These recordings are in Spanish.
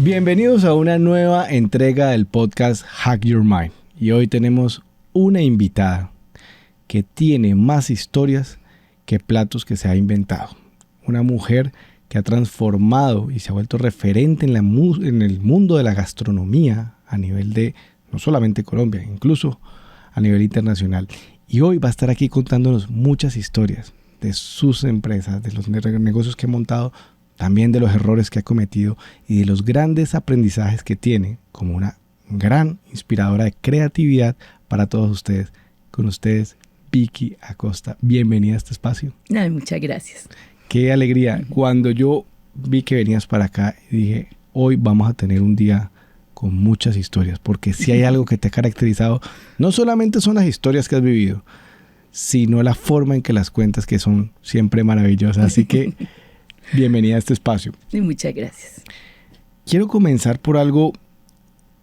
Bienvenidos a una nueva entrega del podcast Hack Your Mind. Y hoy tenemos una invitada que tiene más historias que platos que se ha inventado. Una mujer que ha transformado y se ha vuelto referente en el mundo de la gastronomía a nivel de no solamente Colombia, incluso a nivel internacional. Y hoy va a estar aquí contándonos muchas historias de sus empresas, de los negocios que ha montado, también de los errores que ha cometido y de los grandes aprendizajes que tiene como una gran inspiradora de creatividad para todos ustedes. Con ustedes, Vicky Acosta. Bienvenida a este espacio. Ay, muchas gracias. Qué alegría. Cuando yo vi que venías para acá, dije, hoy vamos a tener un día con muchas historias, porque si hay algo que te ha caracterizado, no solamente son las historias que has vivido, sino la forma en que las cuentas, que son siempre maravillosas. Así que bienvenida a este espacio. Y muchas gracias. Quiero comenzar por algo,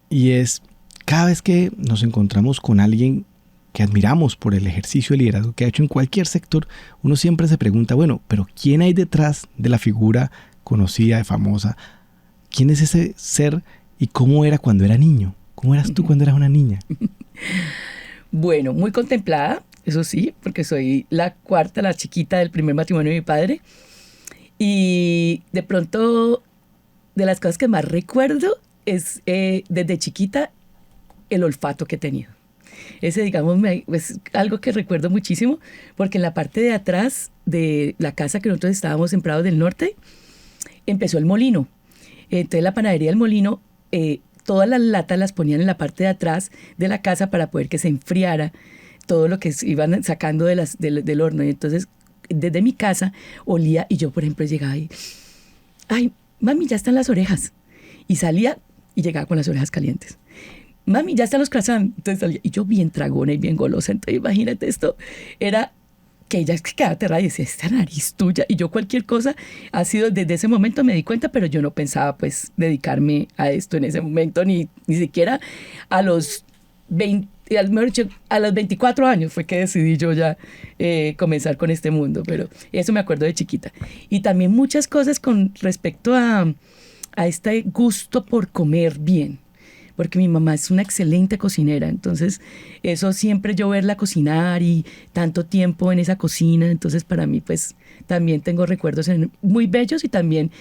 y es cada vez que nos encontramos con alguien que admiramos por el ejercicio de liderazgo que ha hecho en cualquier sector, uno siempre se pregunta, bueno, pero ¿quién hay detrás de la figura conocida, famosa? ¿Quién es ese ser y cómo era cuando era niño? ¿Cómo eras tú cuando eras una niña? Bueno, muy contemplada, eso sí, porque soy la cuarta, la chiquita del primer matrimonio de mi padre. Y de pronto, de las cosas que más recuerdo es desde chiquita el olfato que he tenido. Ese, digamos, es algo que recuerdo muchísimo, porque en la parte de atrás de la casa que nosotros estábamos en Prados del Norte, empezó el molino. Entonces la panadería del molino, todas las latas las ponían en la parte de atrás de la casa para poder que se enfriara todo lo que iban sacando del horno. Y entonces, desde mi casa olía, y yo, por ejemplo, llegaba y, ay, mami, ya están las orejas. Y salía y llegaba con las orejas calientes. Mami, ya están los croissants. Entonces salía, y yo bien tragona y bien golosa. Entonces imagínate, esto era que ella quedaba aterrada y decía, esta nariz tuya. Y yo cualquier cosa ha sido, desde ese momento me di cuenta, pero yo no pensaba pues dedicarme a esto en ese momento, ni siquiera a los 20, a los 24 años fue que decidí yo ya comenzar con este mundo, pero eso me acuerdo de chiquita. Y también muchas cosas con respecto a este gusto por comer bien, porque mi mamá es una excelente cocinera, entonces eso siempre yo verla cocinar y tanto tiempo en esa cocina, entonces para mí pues también tengo recuerdos muy bellos y también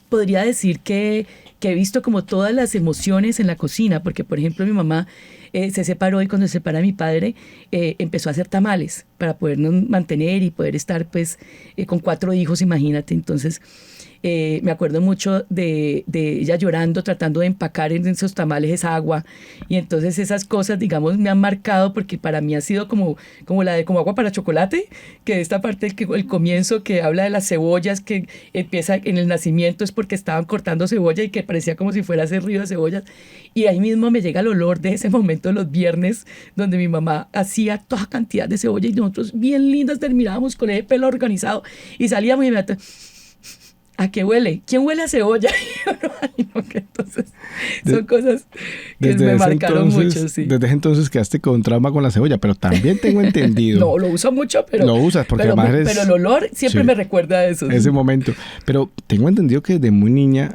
podría decir que he visto como todas las emociones en la cocina, porque por ejemplo mi mamá se separó y cuando se separa mi padre empezó a hacer tamales para podernos mantener y poder estar pues con 4 hijos, imagínate. Entonces me acuerdo mucho de ella llorando, tratando de empacar en esos tamales esa agua, y entonces esas cosas, digamos, me han marcado, porque para mí ha sido como agua para chocolate, que esta parte, el comienzo que habla de las cebollas, que empieza en el nacimiento, es porque estaban cortando cebolla y que parecía como si fuera ese río de cebollas, y ahí mismo me llega el olor de ese momento los viernes, donde mi mamá hacía toda cantidad de cebolla y nosotros bien lindas terminábamos con ese pelo organizado y salíamos y ¿a qué huele? ¿Quién huele a cebolla? Entonces, son cosas que me marcaron mucho, sí. Desde ese entonces quedaste con trauma con la cebolla, pero también tengo entendido. No, lo uso mucho, pero... Lo usas porque además eres... Pero el olor siempre me recuerda a eso. Ese momento. Pero tengo entendido que desde muy niña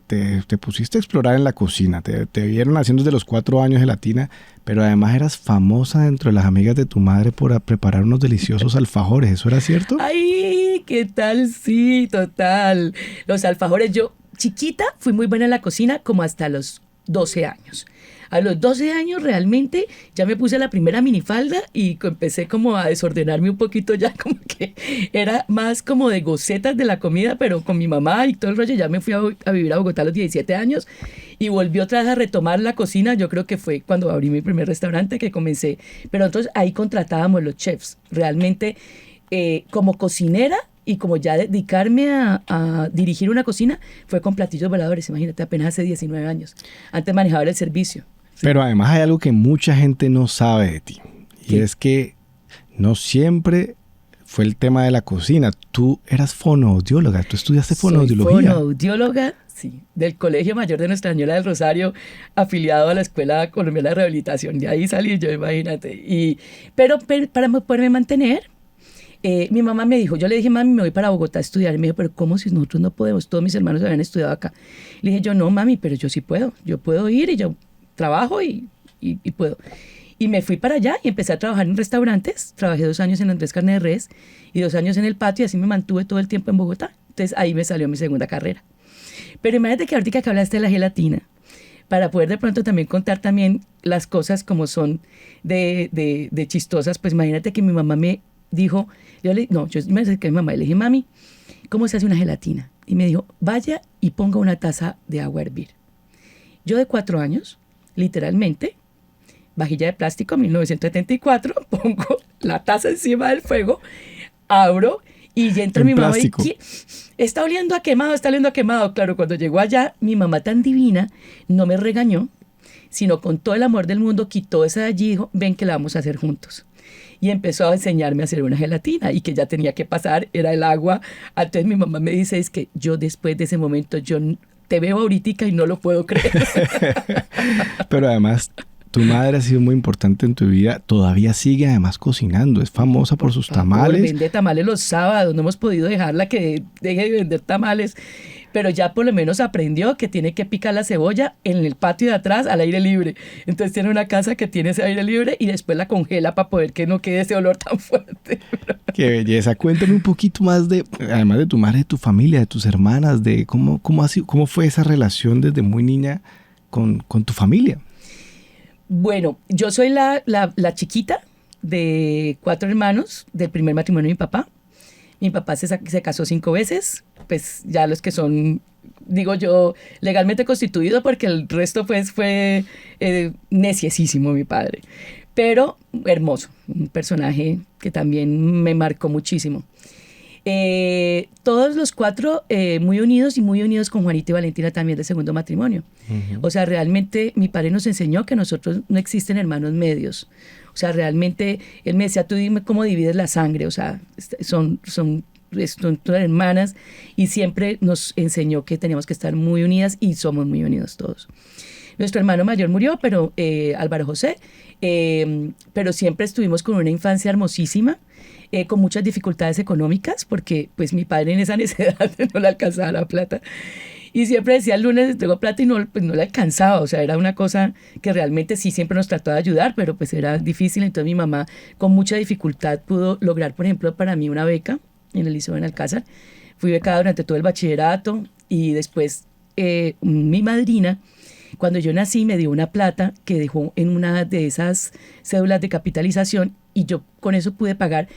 te pusiste a explorar en la cocina. Te vieron haciendo desde los 4 años gelatina, pero además eras famosa dentro de las amigas de tu madre por preparar unos deliciosos alfajores. ¿Eso era cierto? ¡Ay! ¿Qué tal? Sí, total. Los alfajores, yo chiquita fui muy buena en la cocina como hasta los 12 años. A los 12 años realmente ya me puse la primera minifalda y empecé como a desordenarme un poquito, ya como que era más como de gocetas de la comida, pero con mi mamá y todo el rollo. Ya me fui a vivir a Bogotá a los 17 años y volví otra vez a retomar la cocina. Yo creo que fue cuando abrí mi primer restaurante que comencé, pero entonces ahí contratábamos los chefs. Realmente como cocinera y como ya dedicarme a dirigir una cocina fue con platillos voladores, imagínate, apenas hace 19 años. Antes manejaba el servicio. Sí. Pero además hay algo que mucha gente no sabe de ti. Y ¿qué? Es que no siempre fue el tema de la cocina. Tú eras fonoaudióloga, tú estudiaste fonoaudiología. Soy fonoaudióloga, sí, del Colegio Mayor de Nuestra Señora del Rosario, afiliado a la Escuela Colombiana de Rehabilitación. De ahí salí yo, imagínate. Pero para poderme mantener, Mi mamá me dijo, yo le dije, mami, me voy para Bogotá a estudiar. Y me dijo, pero ¿cómo si nosotros no podemos? Todos mis hermanos habían estudiado acá. Le dije yo, no, mami, pero yo sí puedo. Yo puedo ir y yo trabajo y puedo. Y me fui para allá y empecé a trabajar en restaurantes. Trabajé 2 años en Andrés Carne de Res y 2 años en el patio y así me mantuve todo el tiempo en Bogotá. Entonces ahí me salió mi segunda carrera. Pero imagínate que ahorita que hablaste de la gelatina, para poder de pronto también contar también las cosas como son de chistosas, pues imagínate que mi mamá me dijo, yo me acerqué a mi mamá y le dije, mami, ¿cómo se hace una gelatina? Y me dijo, vaya y ponga una taza de agua a hervir. Yo de 4 años, literalmente, vajilla de plástico, 1974, pongo la taza encima del fuego, abro y ya entra mi mamá y está oliendo a quemado, está oliendo a quemado. Claro, cuando llegó allá, mi mamá tan divina no me regañó, sino con todo el amor del mundo quitó esa de allí y dijo, ven que la vamos a hacer juntos. Y empezó a enseñarme a hacer una gelatina y que ya tenía que pasar, era el agua. Entonces mi mamá me dice, es que yo después de ese momento, yo te veo ahorita y no lo puedo creer. Pero además, tu madre ha sido muy importante en tu vida. Todavía sigue además cocinando. Es famosa por sus tamales. Vende tamales los sábados. No hemos podido dejarla que deje de vender tamales. Pero ya por lo menos aprendió que tiene que picar la cebolla en el patio de atrás al aire libre. Entonces tiene una casa que tiene ese aire libre y después la congela para poder que no quede ese olor tan fuerte. Qué belleza. Cuéntame un poquito más además de tu madre, de tu familia, de tus hermanas, de cómo fue esa relación desde muy niña con tu familia. Bueno, yo soy la chiquita de 4 hermanos del primer matrimonio de mi papá. Mi papá se casó 5 veces, pues ya los que son, digo yo, legalmente constituidos, porque el resto pues fue neciesísimo mi padre. Pero hermoso, un personaje que también me marcó muchísimo. Todos los 4 muy unidos y muy unidos con Juanita y Valentina también del segundo matrimonio. Uh-huh. O sea, realmente mi padre nos enseñó que nosotros no existen hermanos medios. O sea, realmente él me decía, tú dime cómo divides la sangre. O sea, son todas hermanas y siempre nos enseñó que teníamos que estar muy unidas y somos muy unidos todos. Nuestro hermano mayor murió, pero Álvaro José, pero siempre estuvimos con una infancia hermosísima. Con muchas dificultades económicas, porque pues mi padre en esa necesidad no le alcanzaba la plata. Y siempre decía, el lunes entregó plata y no le alcanzaba. O sea, era una cosa que realmente sí siempre nos trató de ayudar, pero pues era difícil. Entonces mi mamá con mucha dificultad pudo lograr, por ejemplo, para mí una beca en el Liceo Benalcázar. Fui becada durante todo el bachillerato y después mi madrina, cuando yo nací, me dio una plata que dejó en una de esas cédulas de capitalización y yo con eso pude pagar,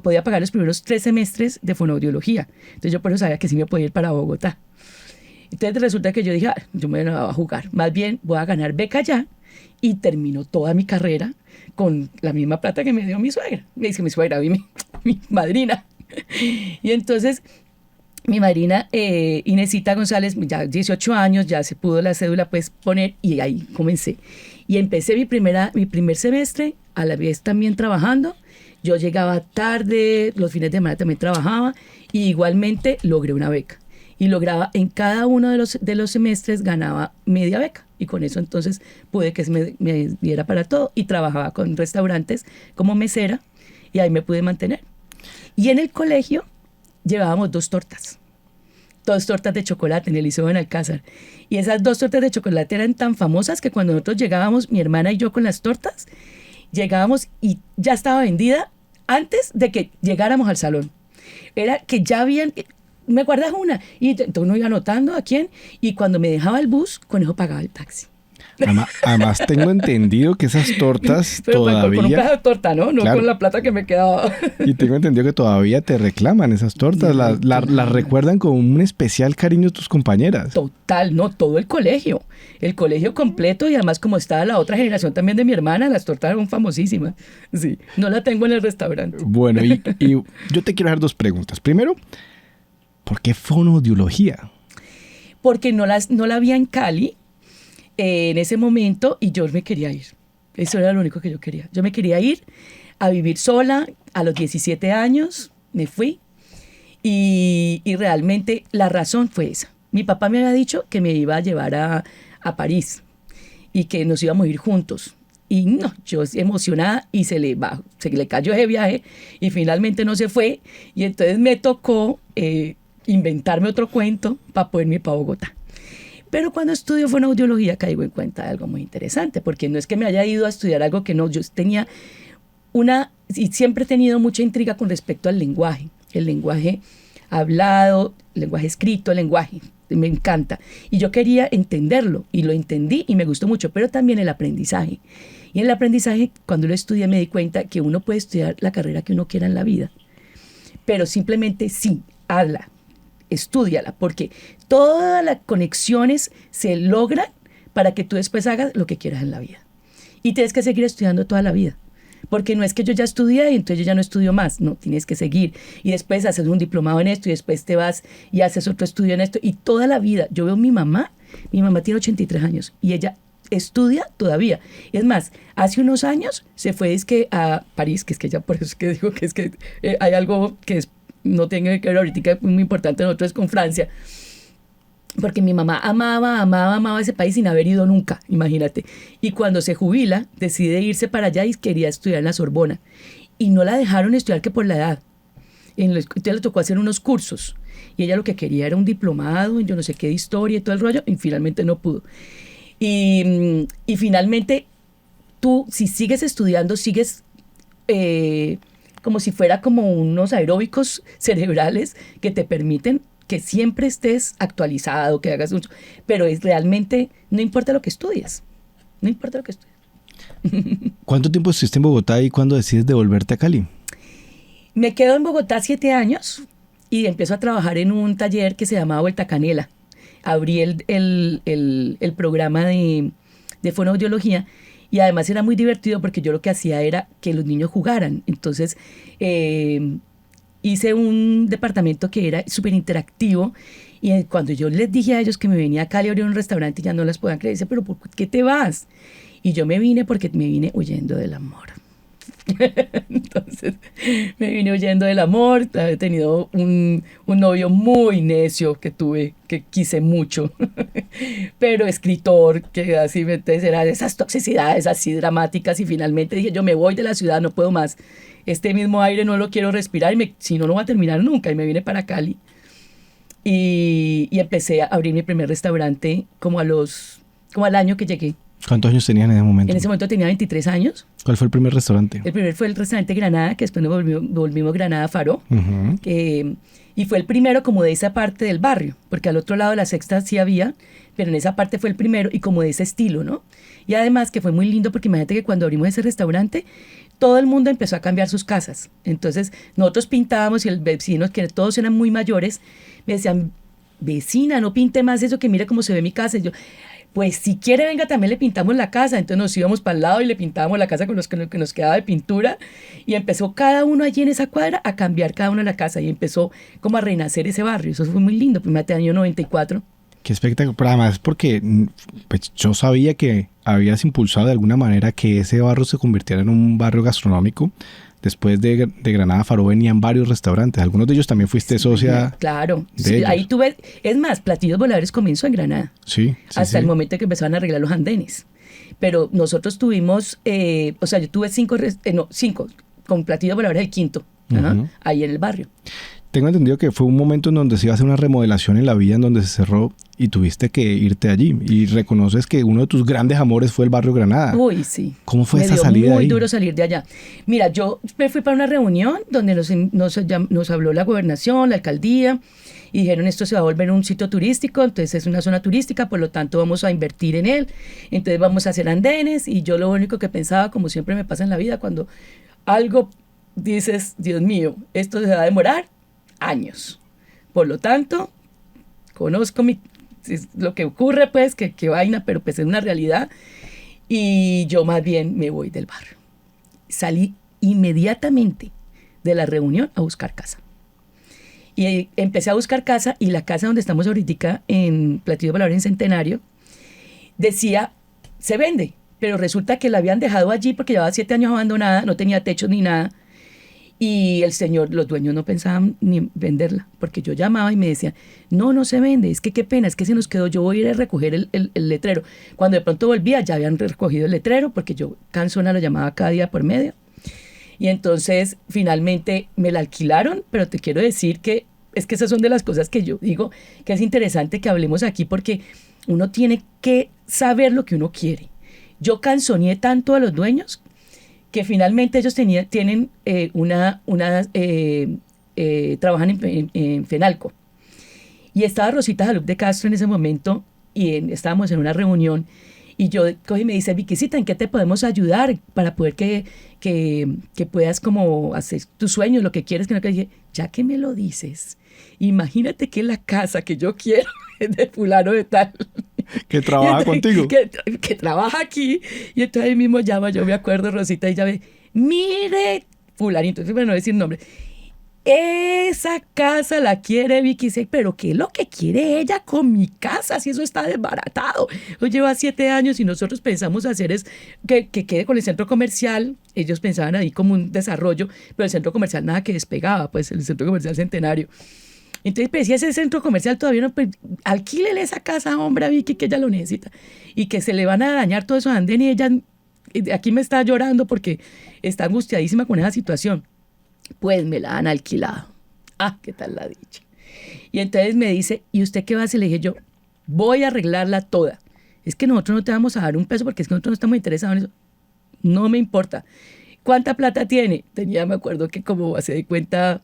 podía pagar los primeros 3 semestres de fonoaudiología. Entonces yo por eso sabía que sí me podía ir para Bogotá. Entonces resulta que yo dije, yo me voy a jugar, más bien voy a ganar beca ya, y terminó toda mi carrera con la misma plata que me dio mi suegra. Me dice mi suegra, mi madrina. Y entonces mi madrina Inesita González, ya 18 años, ya se pudo la cédula pues poner y ahí comencé. Y empecé mi primer semestre, a la vez también trabajando. Yo llegaba tarde, los fines de semana también trabajaba y igualmente logré una beca. Y lograba en cada uno de los semestres ganaba media beca. Y con eso entonces pude que me diera para todo. Y trabajaba con restaurantes como mesera y ahí me pude mantener. Y en el colegio llevábamos 2 tortas. 2 tortas de chocolate en el Liceo Benalcázar. Y esas 2 tortas de chocolate eran tan famosas que cuando nosotros llegábamos, mi hermana y yo con las tortas, llegábamos y ya estaba vendida antes de que llegáramos al salón. Era que ya habían, me guardas una. Y entonces uno iba anotando a quién. Y cuando me dejaba el bus, con eso pagaba el taxi. Además tengo entendido que esas tortas pero todavía... con un pedazo de torta, ¿no? No claro. Con la plata que me quedaba. Y tengo entendido que todavía te reclaman esas tortas. Las recuerdan con un especial cariño tus compañeras. Total, no, todo el colegio. El colegio completo y además como estaba la otra generación también de mi hermana, las tortas eran famosísimas. Sí, no la tengo en el restaurante. Bueno, y yo te quiero hacer 2 preguntas. Primero, ¿por qué fonoaudiología? Porque no la había en Cali en ese momento y yo me quería ir. Eso era lo único que yo quería. Yo me quería ir a vivir sola a los 17 años, me fui y realmente la razón fue esa. Mi papá me había dicho que me iba a llevar a París y que nos íbamos a ir juntos. Y no, yo emocionada y se le cayó ese viaje y finalmente no se fue. Y entonces me tocó inventarme otro cuento para poderme ir para Bogotá. Pero cuando estudio fonoaudiología caigo en cuenta de algo muy interesante, porque no es que me haya ido a estudiar algo que no, yo tenía y siempre he tenido mucha intriga con respecto al lenguaje. El lenguaje hablado, el lenguaje escrito, el lenguaje, me encanta. Y yo quería entenderlo, y lo entendí y me gustó mucho, pero también el aprendizaje. Y en el aprendizaje, cuando lo estudié, me di cuenta que uno puede estudiar la carrera que uno quiera en la vida, pero simplemente sí, habla, estúdiala, porque todas las conexiones se logran para que tú después hagas lo que quieras en la vida. Y tienes que seguir estudiando toda la vida. Porque no es que yo ya estudié y entonces yo ya no estudio más. No, tienes que seguir. Y después haces un diplomado en esto y después te vas y haces otro estudio en esto. Y toda la vida. Yo veo a mi mamá tiene 83 años y ella estudia todavía. Es más, hace unos años se fue a París, que es que ya por eso es que digo que es que hay algo que no tiene que ver ahorita, es muy importante, nosotros con Francia. Porque mi mamá amaba ese país sin haber ido nunca, imagínate. Y cuando se jubila, decide irse para allá y quería estudiar en la Sorbona. Y no la dejaron estudiar que por la edad. Entonces le tocó hacer unos cursos. Y ella lo que quería era un diplomado en yo no sé qué de historia y todo el rollo, y finalmente no pudo. Y finalmente, tú, si sigues estudiando, sigues como si fuera como unos aeróbicos cerebrales que te permiten que siempre estés actualizado, que hagas mucho, pero realmente no importa lo que estudies, no importa lo que estudies. ¿Cuánto tiempo estuviste en Bogotá y cuándo decides devolverte a Cali? Me quedo en Bogotá 7 años y empiezo a trabajar en un taller que se llamaba Vuelta Canela. Abrí el programa de fonoaudiología y además era muy divertido porque yo lo que hacía era que los niños jugaran. Entonces, hice un departamento que era súper interactivo y cuando yo les dije a ellos que me venía a Cali a abrir un restaurante, ya no las podían creer. Dice, pero ¿por qué te vas? Y yo me vine porque me vine huyendo del amor. Entonces me vine huyendo del amor. He tenido un novio muy necio que tuve, que quise mucho, pero escritor, que así era de esas toxicidades así dramáticas, y finalmente dije, yo me voy de la ciudad, no puedo más, este mismo aire no lo quiero respirar, si no, no va a terminar nunca, y me vine para Cali y empecé a abrir mi primer restaurante como al año que llegué. ¿Cuántos años tenías en ese momento? En ese momento tenía 23 años. ¿Cuál fue el primer restaurante? El primer fue el restaurante Granada, que después nos volvimos Granada Faro. Uh-huh. Y fue el primero como de esa parte del barrio, porque al otro lado de la Sexta sí había, pero en esa parte fue el primero y como de ese estilo, ¿no? Y además que fue muy lindo porque imagínate que cuando abrimos ese restaurante, todo el mundo empezó a cambiar sus casas. Entonces nosotros pintábamos y los vecinos, que todos eran muy mayores, me decían, vecina, no pinte más eso, que mire cómo se ve mi casa. Y yo, pues si quiere venga, también le pintamos la casa. Entonces nos íbamos para el lado y le pintábamos la casa con lo que nos quedaba de pintura, y empezó cada uno allí en esa cuadra a cambiar cada uno la casa y empezó como a renacer ese barrio. Eso fue muy lindo, primer año 94. Qué espectáculo, pero además porque pues, yo sabía que habías impulsado de alguna manera que ese barrio se convirtiera en un barrio gastronómico. Después de Granada Faro venían varios restaurantes. Algunos de ellos también fuiste socia. Claro, sí, ahí tuve, es más, Platillos Voladores comenzó en Granada. Sí. Hasta el momento que empezaban a arreglar los andenes. Pero nosotros tuvimos, o sea, yo tuve 5, con Platillos Voladores el quinto, uh-huh, ahí en el barrio. Tengo entendido que fue un momento en donde se iba a hacer una remodelación en la villa, en donde se cerró y tuviste que irte allí. Y reconoces que uno de tus grandes amores fue el barrio Granada. Uy, sí. ¿Cómo fue esa salida ahí? Me dio muy duro salir de allá. Mira, yo me fui para una reunión donde nos habló la gobernación, la alcaldía, y dijeron, esto se va a volver un sitio turístico, entonces es una zona turística, por lo tanto vamos a invertir en él, entonces vamos a hacer andenes. Y yo lo único que pensaba, como siempre me pasa en la vida, cuando algo dices, Dios mío, esto se va a demorar años. Por lo tanto, conozco lo que ocurre, pues, que vaina, pero pues es una realidad. Y yo más bien me voy del barrio. Salí inmediatamente de la reunión a buscar casa. Y empecé a buscar casa, y la casa donde estamos ahorita, en Platillos Voladores en Centenario, decía, se vende, pero resulta que la habían dejado allí porque llevaba 7 años abandonada, no tenía techos ni nada. Y el señor, los dueños no pensaban ni venderla, porque yo llamaba y me decían, no, no se vende, es que qué pena, es que se nos quedó, yo voy a ir a recoger el letrero. Cuando de pronto volvía, ya habían recogido el letrero, porque yo cansona lo llamaba cada día por medio. Y entonces, finalmente, me la alquilaron, pero te quiero decir que es que esas son de las cosas que yo digo que es interesante que hablemos aquí, porque uno tiene que saber lo que uno quiere. Yo cansoneé tanto a los dueños que finalmente ellos tienen trabajan en Fenalco. Y estaba Rosita Jalub de Castro en ese momento y estábamos en una reunión y yo cogí y me dice, Viquisita, ¿en qué te podemos ayudar para poder que puedas como hacer tus sueños, lo que quieres? Que no, que dije, ya que me lo dices, imagínate que la casa que yo quiero es de fulano de tal. Que trabaja contigo. Que trabaja aquí. Y entonces ahí mismo llama, yo me acuerdo, Rosita, y ya ve, mire, fulanito, para no decir nombre, esa casa la quiere Vicky, pero ¿qué es lo que quiere ella con mi casa? Si eso está desbaratado. Yo lleva 7 años y nosotros pensamos hacer es que quede con el centro comercial. Ellos pensaban ahí como un desarrollo, pero el centro comercial nada que despegaba, pues el centro comercial Centenario. Entonces, pues, si ese centro comercial todavía no, pues, alquílele esa casa, hombre, a Vicky, que ella lo necesita. Y que se le van a dañar todo eso a Anden y ella aquí me está llorando porque está angustiadísima con esa situación. Pues me la han alquilado. Ah, ¿qué tal la dicha? Y entonces me dice, ¿y usted qué va a hacer? Le dije yo, voy a arreglarla toda. Es que nosotros no te vamos a dar un peso porque es que nosotros no estamos interesados en eso. No me importa. ¿Cuánta plata tiene? Tenía, me acuerdo que como se de cuenta...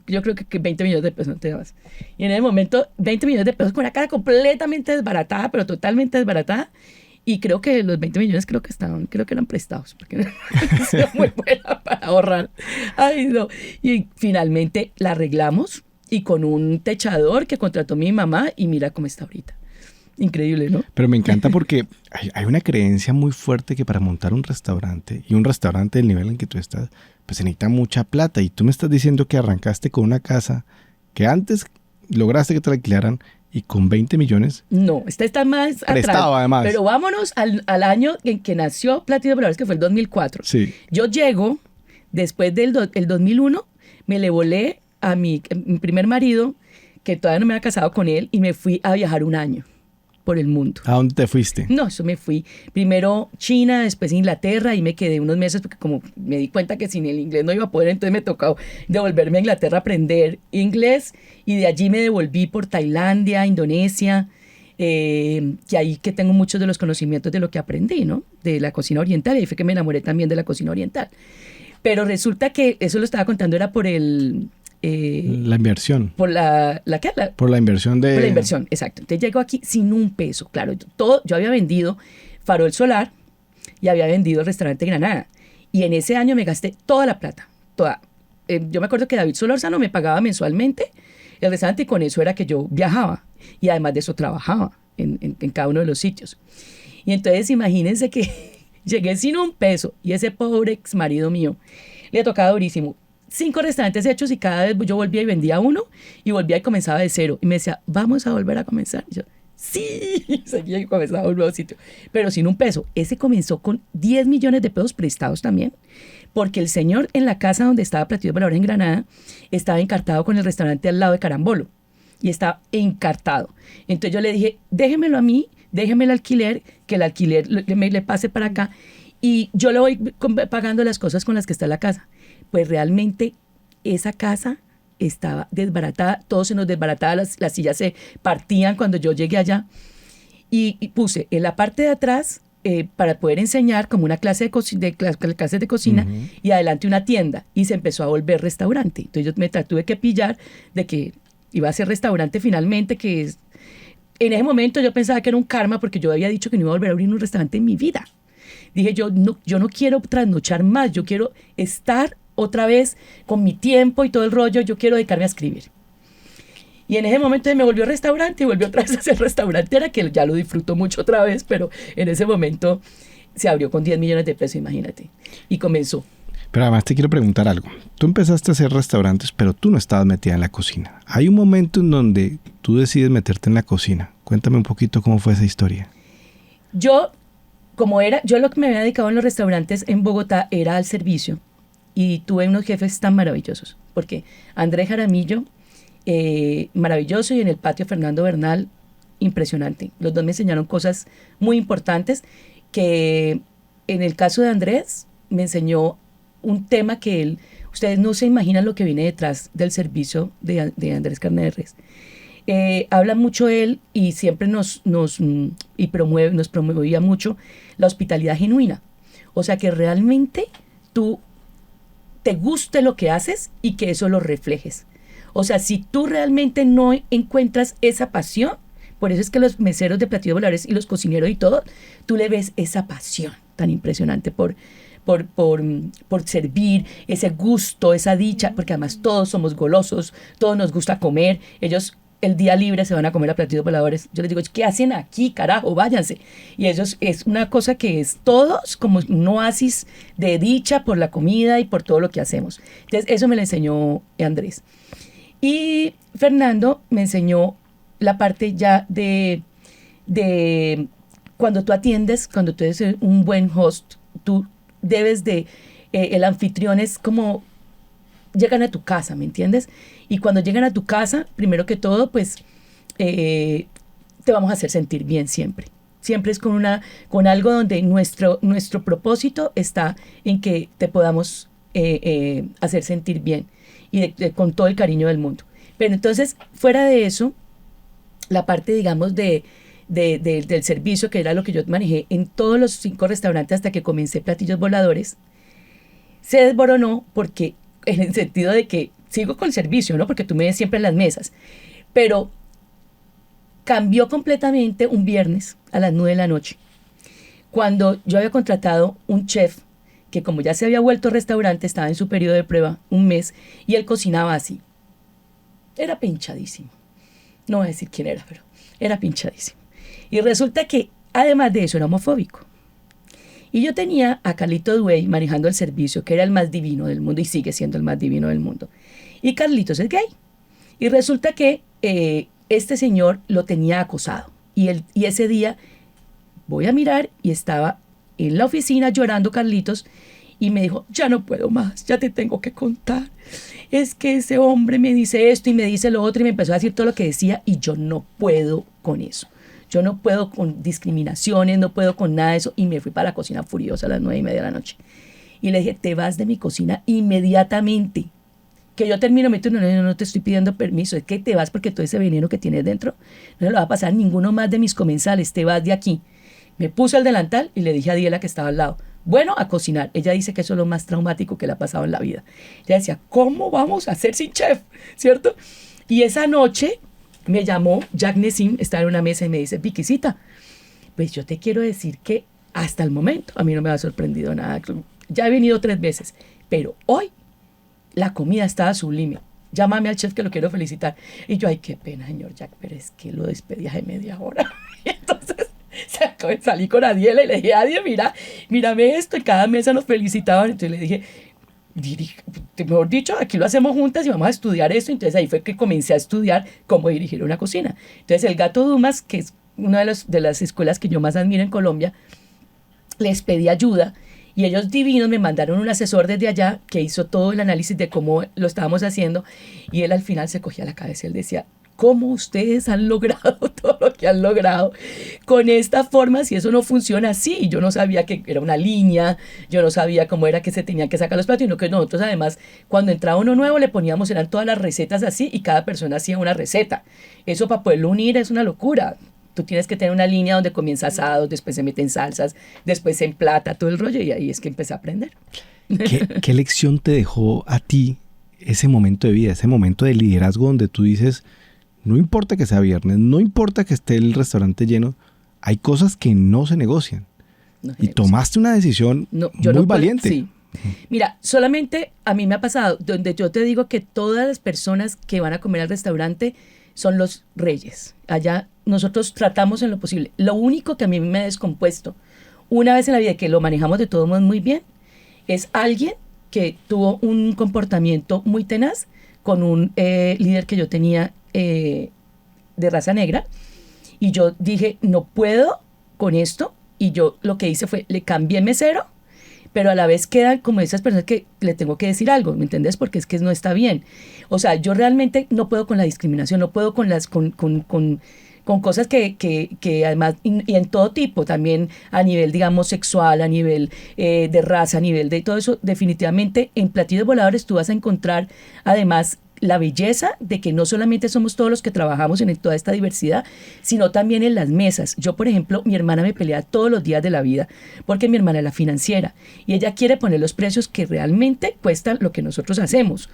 yo creo que 20 millones de pesos, no te das. Y en ese momento, 20 millones de pesos con una cara completamente desbaratada, pero totalmente desbaratada. Y creo que los 20 millones creo que eran prestados, porque no era muy buena para ahorrar. Ay, no. Y finalmente la arreglamos y con un techador que contrató mi mamá y mira cómo está ahorita. Increíble, ¿no? Pero me encanta porque hay una creencia muy fuerte que para montar un restaurante, y un restaurante del nivel en que tú estás, pues se necesita mucha plata. Y tú me estás diciendo que arrancaste con una casa que antes lograste que te la alquilaran y con 20 millones. No, esta está más prestado, atrás. además. Pero vámonos al año en que nació Platillos Voladores, que fue el 2004. Sí. Yo llego, después del 2001, me le volé a mi primer marido, que todavía no me había casado con él, y me fui a viajar un año por el mundo. ¿A dónde te fuiste? No, eso me fui. Primero China, después Inglaterra, y me quedé unos meses porque como me di cuenta que sin el inglés no iba a poder, entonces me tocó devolverme a Inglaterra a aprender inglés, y de allí me devolví por Tailandia, Indonesia, que ahí que tengo muchos de los conocimientos de lo que aprendí, ¿no? De la cocina oriental, y ahí fue que me enamoré también de la cocina oriental. Pero resulta que eso lo estaba contando era por la inversión. Por ¿qué? Por la inversión de... Por la inversión, exacto. Entonces llego aquí sin un peso. Claro, yo había vendido Farol Solar y había vendido el restaurante Granada. Y en ese año me gasté toda la plata, toda. Yo me acuerdo que David Solórzano me pagaba mensualmente el restaurante y con eso era que yo viajaba. Y además de eso trabajaba en cada uno de los sitios. Y entonces imagínense que llegué sin un peso y ese pobre ex marido mío le tocaba durísimo. 5 restaurantes hechos y cada vez yo volvía y vendía uno y volvía y comenzaba de cero. Y me decía, vamos a volver a comenzar. Y yo, sí, seguía y comenzaba un nuevo sitio. Pero sin un peso. Ese comenzó con 10 millones de pesos prestados también, porque el señor en la casa donde estaba Platillos Voladores en Granada estaba encartado con el restaurante al lado de Carambolo. Y estaba encartado. Entonces yo le dije, déjemelo a mí, déjeme el alquiler, que el alquiler le pase para acá y yo le voy pagando las cosas con las que está la casa. Pues realmente esa casa estaba desbaratada, todo se nos desbarataba, las sillas se partían cuando yo llegué allá. Y puse en la parte de atrás, para poder enseñar como una clase clases de cocina, uh-huh, y adelante una tienda. Y se empezó a volver restaurante. Entonces yo me tuve que pillar de que iba a ser restaurante finalmente, que es... En ese momento yo pensaba que era un karma porque yo había dicho que no iba a volver a abrir un restaurante en mi vida. Dije yo no quiero trasnochar más, yo quiero estar otra vez con mi tiempo y todo el rollo, yo quiero dedicarme a escribir. Y en ese momento me volvió restaurante y volvió otra vez a ser restaurantera, que ya lo disfruto mucho otra vez, pero en ese momento se abrió con 10 millones de pesos, imagínate. Y comenzó. Pero además te quiero preguntar algo. Tú empezaste a hacer restaurantes, pero tú no estabas metida en la cocina. Hay un momento en donde tú decides meterte en la cocina. Cuéntame un poquito cómo fue esa historia. Yo lo que me había dedicado en los restaurantes en Bogotá era al servicio. y tuve unos jefes tan maravillosos, porque Andrés Jaramillo, maravilloso, y en el patio Fernando Bernal, impresionante. Los dos me enseñaron cosas muy importantes, que en el caso de Andrés me enseñó un tema que él, ustedes no se imaginan lo que viene detrás del servicio de Andrés Carne de Res. Habla mucho él y siempre nos promovía mucho la hospitalidad genuina. O sea, que realmente tú te guste lo que haces y que eso lo reflejes. O sea, si tú realmente no encuentras esa pasión, por eso es que los meseros de platillos voladores y los cocineros y todo, tú le ves esa pasión tan impresionante por servir, ese gusto, esa dicha, porque además todos somos golosos, todos nos gusta comer. Ellos el día libre se van a comer a platillos voladores. Yo les digo, ¿qué hacen aquí, carajo? Váyanse. Y ellos, es una cosa que es todos como un oasis de dicha por la comida y por todo lo que hacemos. Entonces, eso me lo enseñó Andrés. Y Fernando me enseñó la parte ya de cuando tú atiendes, cuando tú eres un buen host, tú debes de, el anfitrión es como, llegan a tu casa, ¿me entiendes? Y cuando llegan a tu casa, primero que todo, pues te vamos a hacer sentir bien siempre. Siempre es con algo donde nuestro propósito está en que te podamos hacer sentir bien y con todo el cariño del mundo. Pero entonces, fuera de eso, la parte, digamos, del servicio, que era lo que yo manejé en todos los 5 restaurantes hasta que comencé Platillos Voladores, se desboronó porque, en el sentido de que sigo con el servicio, ¿no? Porque tú me ves siempre en las mesas, pero cambió completamente un viernes a las 9 de la noche, cuando yo había contratado un chef que, como ya se había vuelto restaurante, estaba en su periodo de prueba, un mes, y él cocinaba así. Era pinchadísimo. No voy a decir quién era, pero era pinchadísimo. Y resulta que, además de eso, era homofóbico. Y yo tenía a Carlito Duey manejando el servicio, que era el más divino del mundo y sigue siendo el más divino del mundo. Y Carlitos es gay. Y resulta que este señor lo tenía acosado. Y ese día voy a mirar y estaba en la oficina llorando Carlitos y me dijo, ya no puedo más, ya te tengo que contar. Es que ese hombre me dice esto y me dice lo otro y me empezó a decir todo lo que decía y yo no puedo con eso. Yo no puedo con discriminaciones, no puedo con nada de eso. Y me fui para la cocina furiosa a las 9:30 de la noche. Y le dije, te vas de mi cocina inmediatamente. Que yo termino mi turno, no te estoy pidiendo permiso, es que te vas porque todo ese veneno que tienes dentro no le va a pasar a ninguno más de mis comensales, te vas de aquí. Me puse el delantal y le dije a Diela, que estaba al lado, bueno, a cocinar. Ella dice que eso es lo más traumático que le ha pasado en la vida. Ella decía, ¿cómo vamos a hacer sin chef? ¿Cierto? Y esa noche me llamó Jack Nessim, estaba en una mesa y me dice, Viquisita, pues yo te quiero decir que hasta el momento a mí no me ha sorprendido nada. Ya he venido 3 veces, pero hoy la comida estaba sublime. Llámame al chef que lo quiero felicitar. Y yo, ay, qué pena, señor Jack, pero es que lo despedí hace media hora. Y entonces salí con Adiela y le dije, Adiela, mírame esto. Y cada mesa nos felicitaban. Entonces le dije, mejor dicho, aquí lo hacemos juntas y vamos a estudiar esto. Entonces ahí fue que comencé a estudiar cómo dirigir una cocina. Entonces el Gato Dumas, que es una de las escuelas que yo más admiro en Colombia, les pedí ayuda. Y ellos divinos me mandaron un asesor desde allá que hizo todo el análisis de cómo lo estábamos haciendo. Y él al final se cogía la cabeza y él decía, ¿cómo ustedes han logrado todo lo que han logrado con esta forma si eso no funciona así? Y yo no sabía que era una línea, yo no sabía cómo era que se tenían que sacar los platos, sino que nosotros además cuando entraba uno nuevo le poníamos, eran todas las recetas así y cada persona hacía una receta. Eso para poderlo unir es una locura. Tú tienes que tener una línea donde comienza asados, después se meten salsas, después se emplata todo el rollo y ahí es que empecé a aprender. ¿Qué lección te dejó a ti ese momento de vida, ese momento de liderazgo donde tú dices, no importa que sea viernes, no importa que esté el restaurante lleno, hay cosas que no se negocian? Y tomaste una decisión muy valiente. Sí. Mira, solamente a mí me ha pasado, donde yo te digo que todas las personas que van a comer al restaurante son los reyes. Allá nosotros tratamos en lo posible. Lo único que a mí me ha descompuesto una vez en la vida, que lo manejamos de todos modos muy bien, es alguien que tuvo un comportamiento muy tenaz con un líder que yo tenía de raza negra. Y yo dije, no puedo con esto. Y yo lo que hice fue, le cambié mesero, pero a la vez quedan como esas personas que le tengo que decir algo, ¿me entiendes? Porque es que no está bien. O sea, yo realmente no puedo con la discriminación, no puedo con cosas que además, y en todo tipo, también a nivel, digamos, sexual, a nivel de raza, a nivel de todo eso, definitivamente en Platillos Voladores tú vas a encontrar además la belleza de que no solamente somos todos los que trabajamos en toda esta diversidad, sino también en las mesas. Yo, por ejemplo, mi hermana me pelea todos los días de la vida, porque mi hermana es la financiera y ella quiere poner los precios que realmente cuestan lo que nosotros hacemos.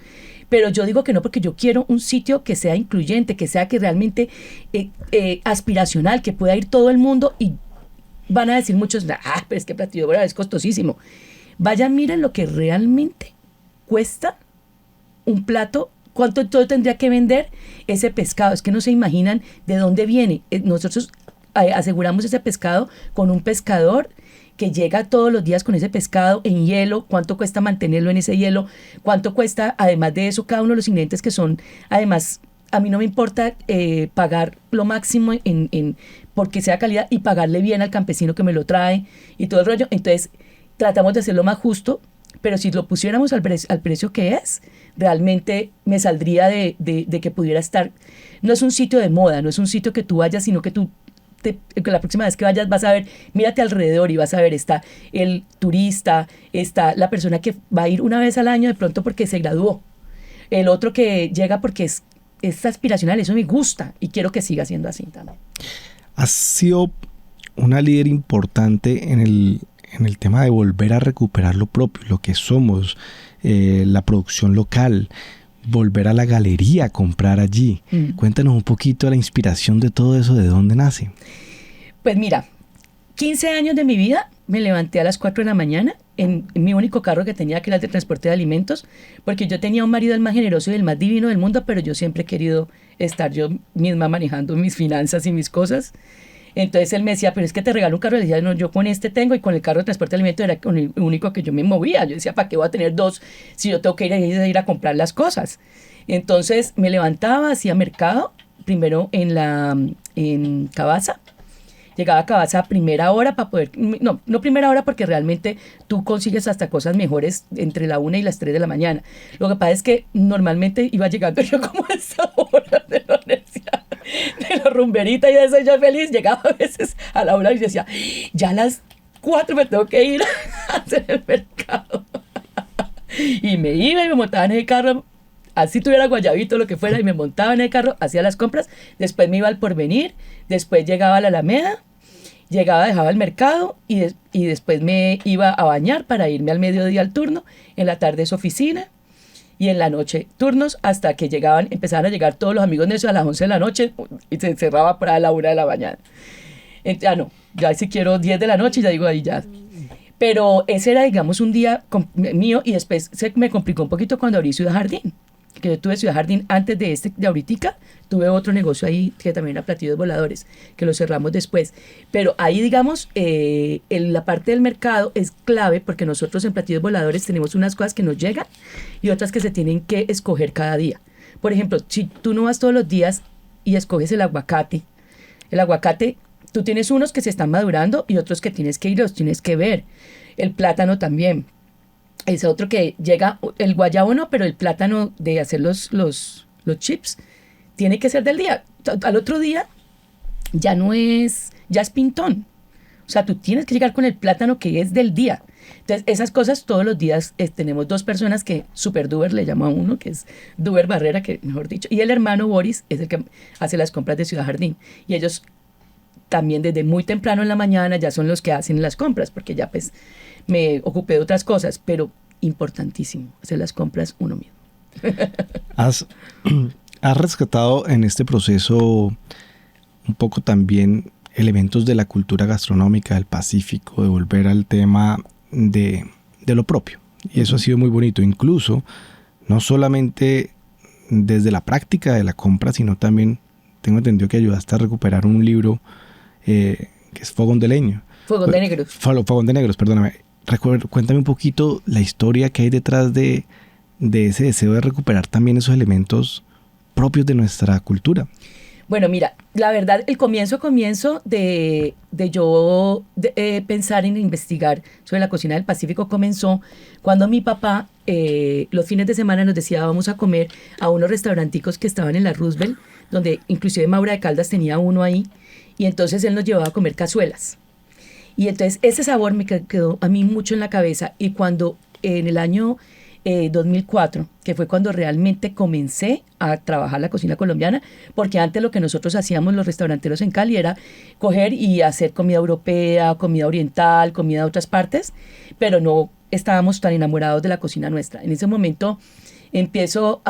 Pero yo digo que no, porque yo quiero un sitio que sea incluyente, que sea que realmente aspiracional, que pueda ir todo el mundo, y van a decir muchos, pero es que Platillos Voladores es costosísimo. Vayan, miren lo que realmente cuesta un plato. ¿Cuánto todo tendría que vender ese pescado? Es que no se imaginan de dónde viene. Nosotros aseguramos ese pescado con un pescador que llega todos los días con ese pescado en hielo, cuánto cuesta mantenerlo en ese hielo, cuánto cuesta, además de eso, cada uno de los ingredientes que son, además, a mí no me importa pagar lo máximo porque sea calidad y pagarle bien al campesino que me lo trae y todo el rollo. Entonces, tratamos de hacerlo más justo, pero si lo pusiéramos al precio que es, realmente me saldría de que pudiera estar. No es un sitio de moda, no es un sitio que tú vayas, sino que que la próxima vez que vayas vas a ver, mírate alrededor y vas a ver, está el turista, está la persona que va a ir una vez al año de pronto porque se graduó, el otro que llega porque es aspiracional, eso me gusta y quiero que siga siendo así también. Has sido una líder importante en el tema de volver a recuperar lo propio, lo que somos, la producción local, volver a la galería a comprar allí. Cuéntanos un poquito la inspiración de todo eso, ¿de dónde nace? Pues mira, 15 años de mi vida me levanté a las 4 de la mañana en mi único carro que tenía, que era el de transporte de alimentos, porque yo tenía un marido el más generoso y el más divino del mundo, pero yo siempre he querido estar yo misma manejando mis finanzas y mis cosas. Entonces él me decía, pero es que te regalo un carro. Le decía, no, yo con este tengo, y con el carro de transporte de alimentos era con el único que yo me movía. Yo decía, ¿para qué voy a tener dos si yo tengo que ir a comprar las cosas? Entonces me levantaba, hacía mercado, primero en Cabaza. Llegaba a Cabaza a primera hora para poder... No primera hora, porque realmente tú consigues hasta cosas mejores entre la 1 y las 3 de la mañana. Lo que pasa es que normalmente iba llegando yo como a esa hora de la universidad, de la rumberita, y de eso yo feliz. Llegaba a veces a la hora y decía, ya a las 4 me tengo que ir a hacer el mercado. Y me iba y me montaba en el carro, así tuviera guayabito, lo que fuera, y me montaba en el carro, hacía las compras, después me iba al Porvenir, después llegaba a la Alameda, dejaba el mercado y después me iba a bañar para irme al mediodía al turno, en la tarde es oficina y en la noche turnos, hasta que empezaban a llegar todos los amigos de eso a las 11 de la noche y se cerraba para la 1 de la mañana. Ya si quiero 10 de la noche, ya digo ahí ya. Pero ese era, digamos, un día mío, y después se me complicó un poquito cuando abrí Ciudad Jardín. Que yo tuve Ciudad Jardín antes de ahorita, tuve otro negocio ahí que también era Platillos Voladores, que lo cerramos después. Pero ahí, digamos, la parte del mercado es clave, porque nosotros en Platillos Voladores tenemos unas cosas que nos llegan y otras que se tienen que escoger cada día. Por ejemplo, si tú no vas todos los días y escoges el aguacate, tú tienes unos que se están madurando y otros que tienes que ir, los tienes que ver. El plátano también. Ese otro que llega, el guayabo no, pero el plátano de hacer los chips tiene que ser del día. Al otro día ya es pintón. O sea, tú tienes que llegar con el plátano que es del día. Entonces, esas cosas todos los días tenemos dos personas que, Super Duber le llama a uno, que es Duber Barrera, que mejor dicho, y el hermano Boris es el que hace las compras de Ciudad Jardín. Y ellos también desde muy temprano en la mañana ya son los que hacen las compras, porque ya pues me ocupé de otras cosas, pero importantísimo hacer las compras uno mismo. Has rescatado en este proceso un poco también elementos de la cultura gastronómica del Pacífico, de volver al tema de lo propio. Y eso ha sido muy bonito, incluso no solamente desde la práctica de la compra, sino también tengo entendido que ayudaste a recuperar un libro que es Fogón de Leño. Fogón de Negros. Fogón de Negros, perdóname. Cuéntame un poquito la historia que hay detrás de ese deseo de recuperar también esos elementos propios de nuestra cultura. Bueno, mira, la verdad, el comienzo de yo pensar en investigar sobre la cocina del Pacífico comenzó cuando mi papá los fines de semana nos decía vamos a comer a unos restauranticos que estaban en la Roosevelt, donde inclusive Maura de Caldas tenía uno ahí, y entonces él nos llevaba a comer cazuelas. Y entonces ese sabor me quedó a mí mucho en la cabeza, y cuando en el año 2004, que fue cuando realmente comencé a trabajar la cocina colombiana, porque antes lo que nosotros hacíamos los restauranteros en Cali era coger y hacer comida europea, comida oriental, comida de otras partes, pero no estábamos tan enamorados de la cocina nuestra. En ese momento llego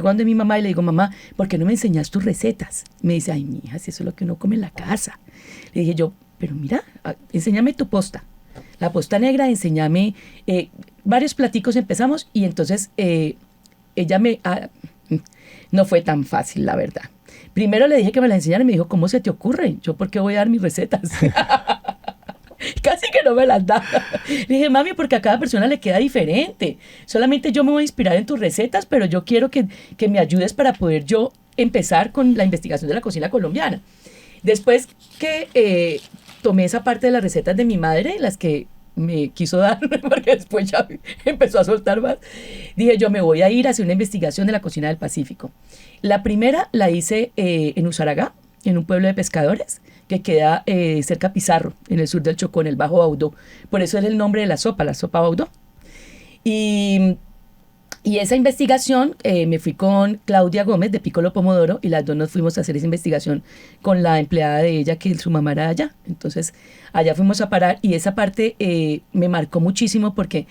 donde mi mamá y le digo, mamá, ¿por qué no me enseñas tus recetas? Me dice, ay, mija, si eso es lo que uno come en la casa. Le dije yo, pero mira, enséñame tu posta. La posta negra, enséñame varios platicos, empezamos, y entonces ella no fue tan fácil, la verdad. Primero le dije que me la enseñara y me dijo, ¿cómo se te ocurre? ¿Yo por qué voy a dar mis recetas? Casi que no me las da. Le dije, mami, porque a cada persona le queda diferente. Solamente yo me voy a inspirar en tus recetas, pero yo quiero que me ayudes para poder yo empezar con la investigación de la cocina colombiana. Después que tomé esa parte de las recetas de mi madre, las que me quiso dar, porque después ya empezó a soltar más, dije yo me voy a ir a hacer una investigación de la cocina del Pacífico. La primera la hice en Usaragá, en un pueblo de pescadores que queda cerca de Pizarro, en el sur del Chocó, en el Bajo Baudó. Por eso es el nombre de la sopa Baudó. Y esa investigación me fui con Claudia Gómez de Piccolo Pomodoro, y las dos nos fuimos a hacer esa investigación con la empleada de ella, que su mamá era allá. Entonces allá fuimos a parar, y esa parte me marcó muchísimo porque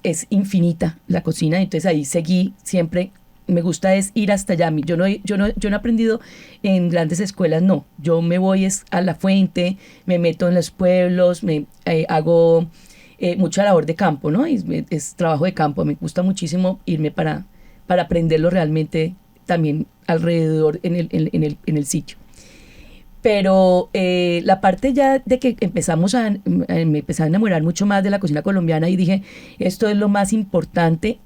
es infinita la cocina. Entonces ahí seguí siempre. Me gusta es ir hasta allá. Yo no he aprendido en grandes escuelas, no. Yo me voy a la fuente, me meto en los pueblos, hago mucha labor de campo, ¿no? Es trabajo de campo. Me gusta muchísimo irme para aprenderlo realmente también alrededor en el sitio. Pero la parte ya de que me empecé a enamorar mucho más de la cocina colombiana, y dije, esto es lo más importante.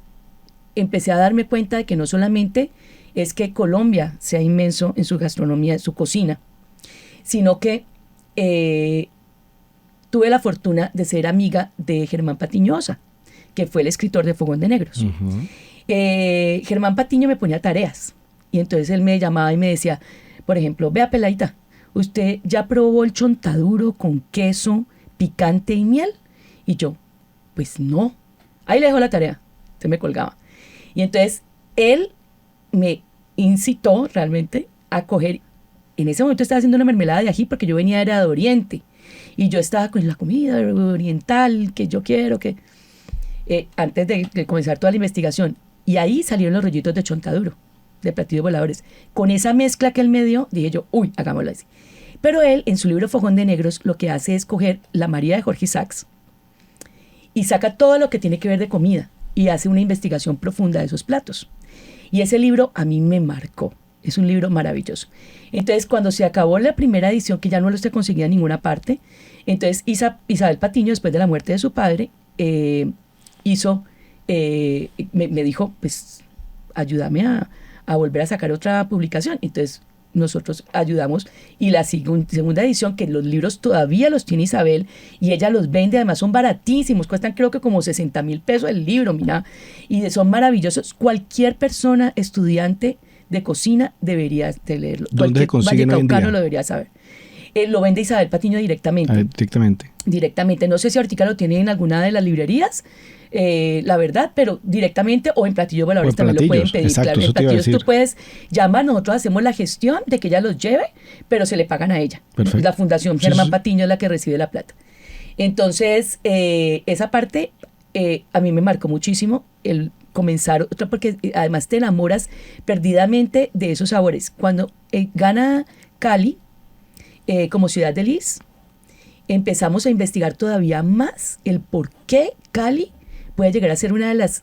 Empecé a darme cuenta de que no solamente es que Colombia sea inmenso en su gastronomía, en su cocina, sino que tuve la fortuna de ser amiga de Germán Patiño Osa, que fue el escritor de Fogón de Negros. Uh-huh. Germán Patiño me ponía tareas, y entonces él me llamaba y me decía, por ejemplo, vea peladita, ¿usted ya probó el chontaduro con queso, picante y miel? Y yo, pues no. Ahí le dejo la tarea. Entonces me colgaba. Y entonces él me incitó realmente a coger. En ese momento estaba haciendo una mermelada de ají porque yo venía de Oriente. Y yo estaba con la comida oriental que yo quiero, antes de comenzar toda la investigación. Y ahí salieron los rollitos de chontaduro, de platillos voladores. Con esa mezcla que él me dio, dije yo, uy, hagámoslo así. Pero él, en su libro Fogón de Negros, lo que hace es coger la María de Jorge Isaacs y saca todo lo que tiene que ver de comida, y hace una investigación profunda de esos platos. Y ese libro a mí me marcó. Es un libro maravilloso. Entonces, cuando se acabó la primera edición, que ya no lo se conseguía en ninguna parte, entonces Isabel Patiño, después de la muerte de su padre, me dijo, pues, ayúdame a volver a sacar otra publicación. Entonces, nosotros ayudamos, y la segunda edición, que los libros todavía los tiene Isabel y ella los vende, además son baratísimos, cuestan creo que como 60,000 pesos el libro, mira, y son maravillosos. Cualquier persona estudiante de cocina debería de leerlo. ¿Dónde se consiguen hoy en día? Lo debería saber. Lo vende Isabel Patiño directamente. Directamente. No sé si ahorita lo tiene en alguna de las librerías, la verdad, pero directamente, o en Platillos Voladores también lo pueden pedir. Exacto, claro, en Platillos tú puedes llamar, nosotros hacemos la gestión de que ella los lleve, pero se le pagan a ella. Perfecto. La Fundación Germán Patiño es la que recibe la plata. Entonces, esa parte a mí me marcó muchísimo, el comenzar otra, porque además te enamoras perdidamente de esos sabores. Cuando gana Cali como ciudad de Liz, empezamos a investigar todavía más el por qué Cali puede llegar a ser una de las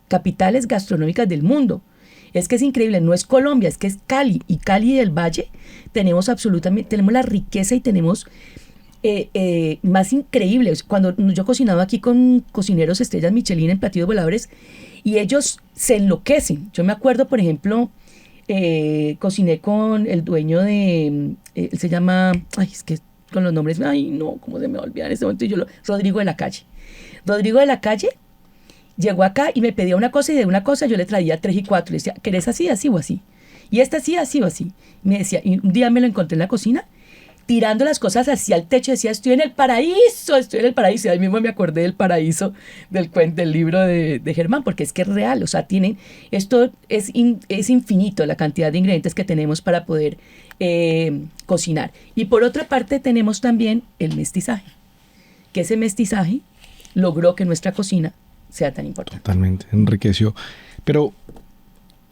capitales gastronómicas del mundo. Es que es increíble, no es Colombia, es que es Cali, y Cali del Valle tenemos la riqueza y tenemos más increíble. Cuando yo cocinaba aquí con cocineros estrellas Michelin en Platillos Voladores, y ellos se enloquecen. Yo me acuerdo, por ejemplo, cociné con el dueño de, él se llama, ay, es que con los nombres, ay, no, cómo se me olvidan en este momento, Rodrigo de la Calle. Rodrigo de la Calle llegó acá y me pedía una cosa y de una cosa yo le traía 3 y 4. Le decía, ¿querés así, así o así? Y esta así, así o así. Y me decía, y un día me lo encontré en la cocina, tirando las cosas hacia el techo, decía, estoy en el paraíso, estoy en el paraíso. Y ahí mismo me acordé del paraíso del libro de Germán, porque es que es real, o sea, esto es infinito la cantidad de ingredientes que tenemos para poder cocinar. Y por otra parte tenemos también el mestizaje, que ese mestizaje logró que nuestra cocina sea tan importante. Totalmente, enriqueció. Pero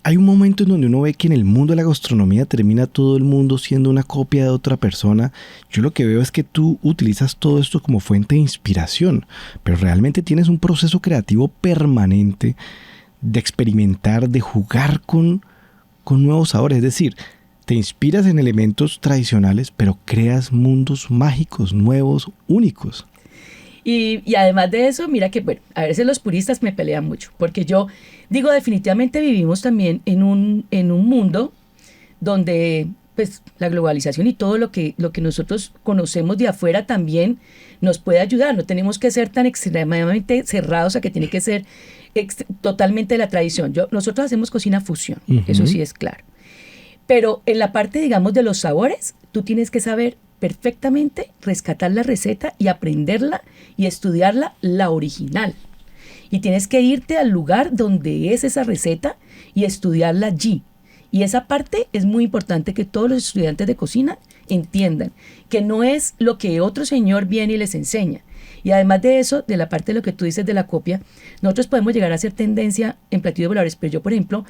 hay un momento en donde uno ve que en el mundo de la gastronomía termina todo el mundo siendo una copia de otra persona. Yo lo que veo es que tú utilizas todo esto como fuente de inspiración, pero realmente tienes un proceso creativo permanente de experimentar, de jugar con nuevos sabores. Es decir, te inspiras en elementos tradicionales, pero creas mundos mágicos, nuevos, únicos. Y además de eso, mira que, bueno, a veces los puristas me pelean mucho, porque yo digo, definitivamente vivimos también en un mundo donde pues la globalización y todo lo que nosotros conocemos de afuera también nos puede ayudar. No tenemos que ser tan extremadamente cerrados a que tiene que ser totalmente la tradición. Nosotros hacemos cocina fusión, eso sí es claro. Pero en la parte, digamos, de los sabores, tú tienes que saber perfectamente rescatar la receta y aprenderla y estudiarla, la original. Y tienes que irte al lugar donde es esa receta y estudiarla allí. Y esa parte es muy importante que todos los estudiantes de cocina entiendan, que no es lo que otro señor viene y les enseña. Y además de eso, de la parte de lo que tú dices de la copia, nosotros podemos llegar a hacer tendencia en platillos voladores, pero yo, por ejemplo,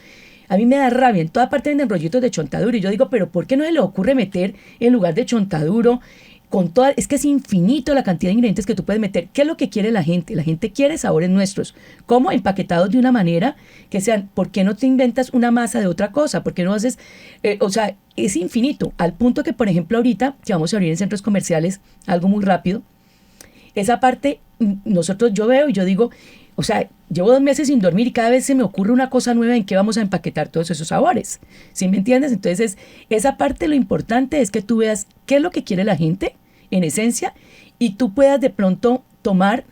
a mí me da rabia, en toda parte venden rollitos de chontaduro y yo digo, pero ¿por qué no se le ocurre meter en lugar de chontaduro es que es infinito la cantidad de ingredientes que tú puedes meter? ¿Qué es lo que quiere la gente? La gente quiere sabores nuestros, como empaquetados de una manera que sean, ¿por qué no te inventas una masa de otra cosa? ¿Por qué no haces, o sea, es infinito, al punto que, por ejemplo, ahorita que vamos a abrir en centros comerciales algo muy rápido, esa parte, yo veo y yo digo, o sea, llevo 2 meses sin dormir y cada vez se me ocurre una cosa nueva en que vamos a empaquetar todos esos sabores. ¿Sí me entiendes? Entonces, esa parte, lo importante es que tú veas qué es lo que quiere la gente, en esencia, y tú puedas de pronto tomar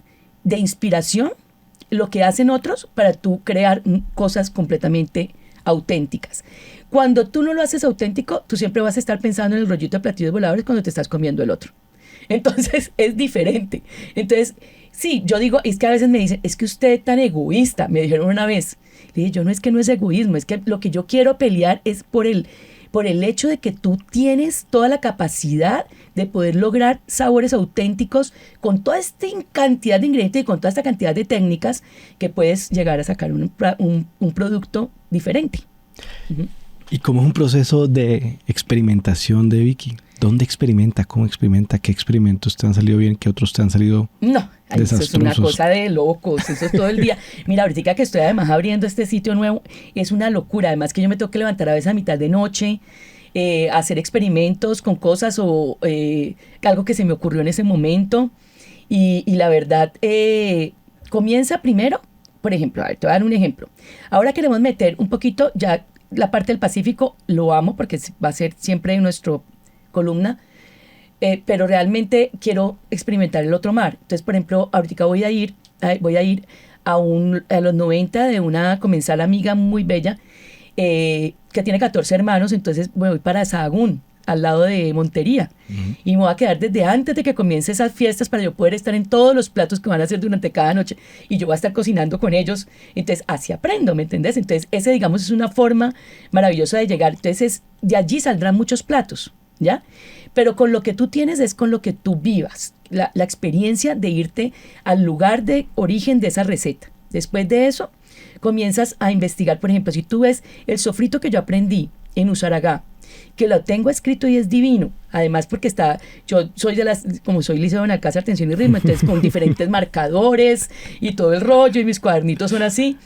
de inspiración lo que hacen otros para tú crear cosas completamente auténticas. Cuando tú no lo haces auténtico, tú siempre vas a estar pensando en el rollito de platillos voladores cuando te estás comiendo el otro. Entonces, es diferente. Entonces, sí, yo digo, es que a veces me dicen, es que usted es tan egoísta, me dijeron una vez. Le dije, yo no, es que no es egoísmo, es que lo que yo quiero pelear es por el hecho de que tú tienes toda la capacidad de poder lograr sabores auténticos con toda esta cantidad de ingredientes y con toda esta cantidad de técnicas que puedes llegar a sacar un producto diferente. Uh-huh. ¿Y cómo es un proceso de experimentación de Vicky? ¿Dónde experimenta? ¿Cómo experimenta? ¿Qué experimentos te han salido bien? ¿Qué otros te han salido desastrosos? Eso es una cosa de locos, eso es todo el día. Mira, ahorita que estoy además abriendo este sitio nuevo, es una locura. Además que yo me tengo que levantar a veces a mitad de noche, hacer experimentos con cosas o algo que se me ocurrió en ese momento. Y la verdad, comienza primero, por ejemplo, a ver, te voy a dar un ejemplo. Ahora queremos meter un poquito, ya la parte del Pacífico lo amo porque va a ser siempre nuestro columna, pero realmente quiero experimentar el otro mar. Entonces, por ejemplo, ahorita voy a ir a los 90 de una comensal amiga muy bella que tiene 14 hermanos, entonces voy para Sahagún, al lado de Montería. Uh-huh. Y me voy a quedar desde antes de que comience esas fiestas para yo poder estar en todos los platos que van a hacer durante cada noche. Y yo voy a estar cocinando con ellos. Entonces, así aprendo, ¿me entendés? Entonces, ese, digamos, es una forma maravillosa de llegar. Entonces, de allí saldrán muchos platos, ¿ya? Pero con lo que tú tienes es con lo que tú vivas. La experiencia de irte al lugar de origen de esa receta. Después de eso, comienzas a investigar. Por ejemplo, si tú ves el sofrito que yo aprendí en Usaragá, que lo tengo escrito y es divino, además porque yo soy como soy Liceo en Alcázar, Atención y Ritmo, entonces con diferentes marcadores y todo el rollo, y mis cuadernitos son así.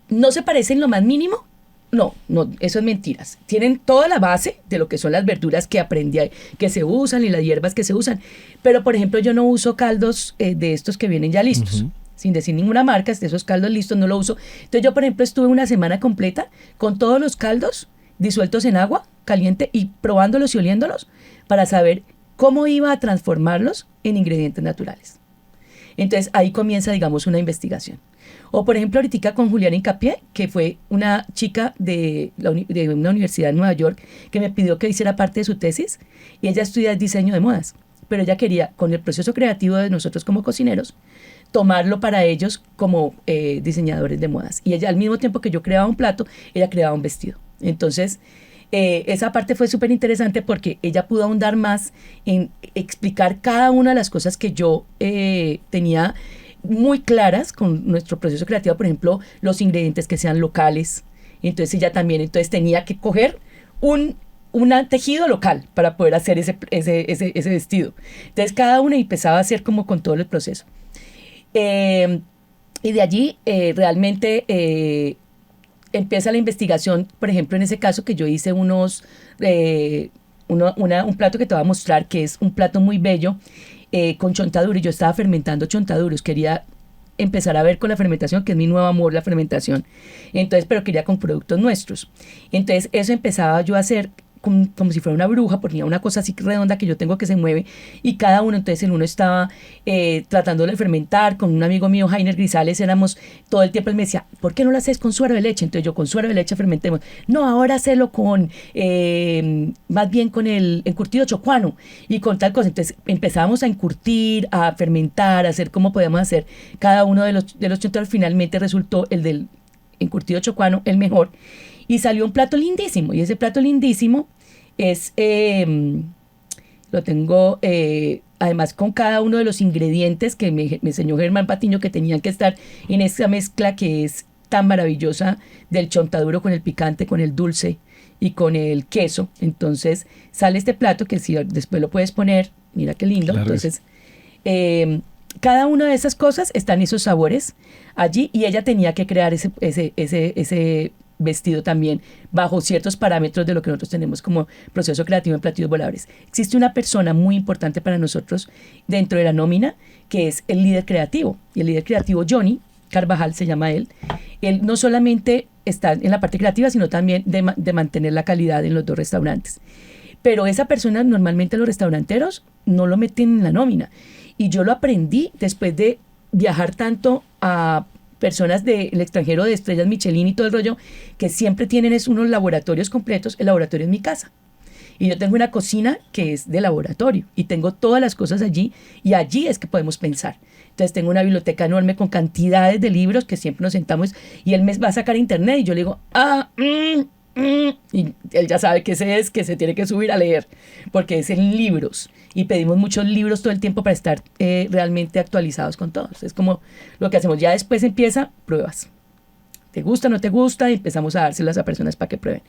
¿No se parecen lo más mínimo? No, eso es mentiras. Tienen toda la base de lo que son las verduras que aprendí, que se usan y las hierbas que se usan. Pero, por ejemplo, yo no uso caldos de estos que vienen ya listos. Uh-huh. sin decir ninguna marca, de esos caldos listos no lo uso. Entonces yo, por ejemplo, estuve una semana completa con todos los caldos disueltos en agua caliente y probándolos y oliéndolos para saber cómo iba a transformarlos en ingredientes naturales. Entonces ahí comienza, digamos, una investigación. O por ejemplo, ahorita con Juliana Hincapié, que fue una chica de una universidad en Nueva York que me pidió que hiciera parte de su tesis, y ella estudia diseño de modas, pero ella quería, con el proceso creativo de nosotros como cocineros, tomarlo para ellos como diseñadores de modas. Y ella, al mismo tiempo que yo creaba un plato, ella creaba un vestido. Entonces, esa parte fue súper interesante porque ella pudo ahondar más en explicar cada una de las cosas que yo tenía muy claras con nuestro proceso creativo. Por ejemplo, los ingredientes que sean locales. Entonces ella también tenía que coger un tejido local para poder hacer ese vestido. Entonces cada una empezaba a hacer como con todo el proceso. Y de allí realmente empieza la investigación. Por ejemplo, en ese caso que yo hice un plato que te voy a mostrar, que es un plato muy bello, con chontaduro, y yo estaba fermentando chontaduros. Quería empezar a ver con la fermentación, que es mi nuevo amor, la fermentación. Entonces, pero quería con productos nuestros. Entonces, eso empezaba yo a hacer como si fuera una bruja, ponía una cosa así redonda que yo tengo que se mueve, y cada uno, entonces el uno estaba tratando de fermentar. Con un amigo mío, Jainer Grisales, éramos todo el tiempo. Él me decía, ¿por qué no lo haces con suero de leche? Entonces yo, con suero de leche fermentemos. No, ahora hacelo con más bien con el encurtido chocuano y con tal cosa. Entonces empezábamos a encurtir, a fermentar, a hacer cómo podíamos hacer cada uno de los chontaduros. Finalmente resultó el del encurtido chocuano el mejor, y salió un plato lindísimo. Y ese plato lindísimo es, lo tengo además con cada uno de los ingredientes que me enseñó Germán Patiño, que tenían que estar en esa mezcla que es tan maravillosa del chontaduro con el picante, con el dulce y con el queso. Entonces sale este plato que si después lo puedes poner, mira qué lindo. Claro. Entonces cada una de esas cosas están esos sabores allí, y ella tenía que crear ese vestido también bajo ciertos parámetros de lo que nosotros tenemos como proceso creativo en platillos voladores. Existe una persona muy importante para nosotros dentro de la nómina, que es el líder creativo. Y el líder creativo, Johnny Carvajal se llama él. Él no solamente está en la parte creativa, sino también de mantener la calidad en los dos restaurantes. Pero esa persona, normalmente los restauranteros no lo meten en la nómina. Y yo lo aprendí después de viajar tanto a personas del extranjero, de estrellas Michelin y todo el rollo, que siempre tienen unos laboratorios completos. El laboratorio es mi casa. Y yo tengo una cocina que es de laboratorio, y tengo todas las cosas allí, y allí es que podemos pensar. Entonces tengo una biblioteca enorme con cantidades de libros que siempre nos sentamos, y él me va a sacar a internet y yo le digo, y él ya sabe que que se tiene que subir a leer, porque es en libros, y pedimos muchos libros todo el tiempo para estar realmente actualizados con todos. Es como lo que hacemos. Ya después empieza pruebas. ¿Te gusta, no te gusta? Y empezamos a dárselas a personas para que prueben.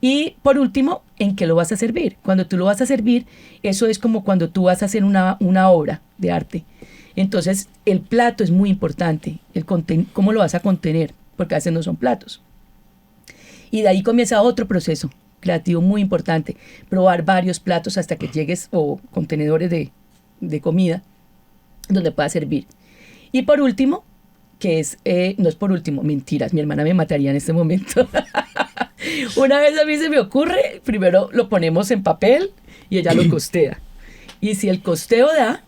Y por último, ¿en qué lo vas a servir? Cuando tú lo vas a servir, eso es como cuando tú vas a hacer una obra de arte. Entonces, el plato es muy importante, cómo lo vas a contener, porque a veces no son platos. Y de ahí comienza otro proceso creativo muy importante, probar varios platos hasta que llegues, o contenedores de comida, donde puedas servir. Y por último, que es, no es por último, mentiras, mi hermana me mataría en este momento. Una vez a mí se me ocurre, primero lo ponemos en papel y ella lo costea. Y si el costeo da,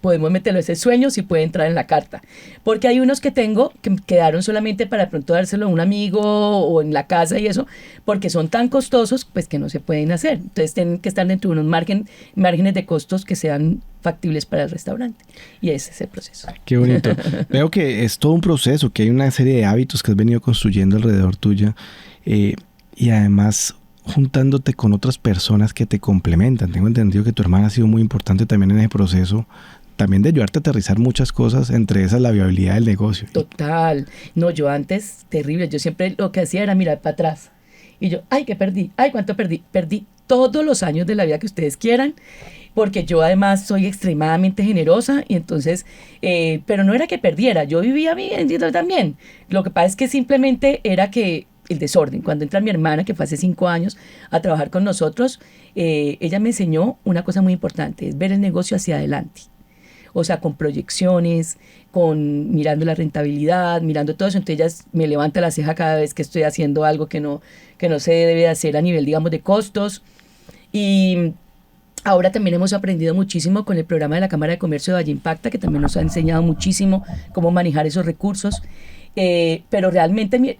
podemos meterlo. Ese sueño si puede entrar en la carta. Porque hay unos que tengo que quedaron solamente para pronto dárselo a un amigo o en la casa y eso, porque son tan costosos, pues que no se pueden hacer. Entonces tienen que estar dentro de unos márgenes de costos que sean factibles para el restaurante. Y ese es el proceso. Qué bonito. Veo que es todo un proceso, que hay una serie de hábitos que has venido construyendo alrededor tuya, y además juntándote con otras personas que te complementan. Tengo entendido que tu hermana ha sido muy importante también en ese proceso, también de ayudarte a aterrizar muchas cosas, entre esas la viabilidad del negocio. Total. No, yo antes, terrible. Yo siempre lo que hacía era mirar para atrás. Y yo, ay, ¿qué perdí? Ay, ¿cuánto perdí? Perdí todos los años de la vida que ustedes quieran, porque yo además soy extremadamente generosa, y entonces, pero no era que perdiera, yo vivía bien también. Lo que pasa es que simplemente era que el desorden. Cuando entra mi hermana, que fue hace 5 años, a trabajar con nosotros, ella me enseñó una cosa muy importante, es ver el negocio hacia adelante. o sea, con proyecciones, con mirando la rentabilidad, mirando todo eso. Entonces ella me levanta la ceja cada vez que estoy haciendo algo que no se debe de hacer a nivel, digamos, de costos. Y ahora también hemos aprendido muchísimo con el programa de la Cámara de Comercio de Valle Impacta, que también nos ha enseñado muchísimo cómo manejar esos recursos. Pero realmente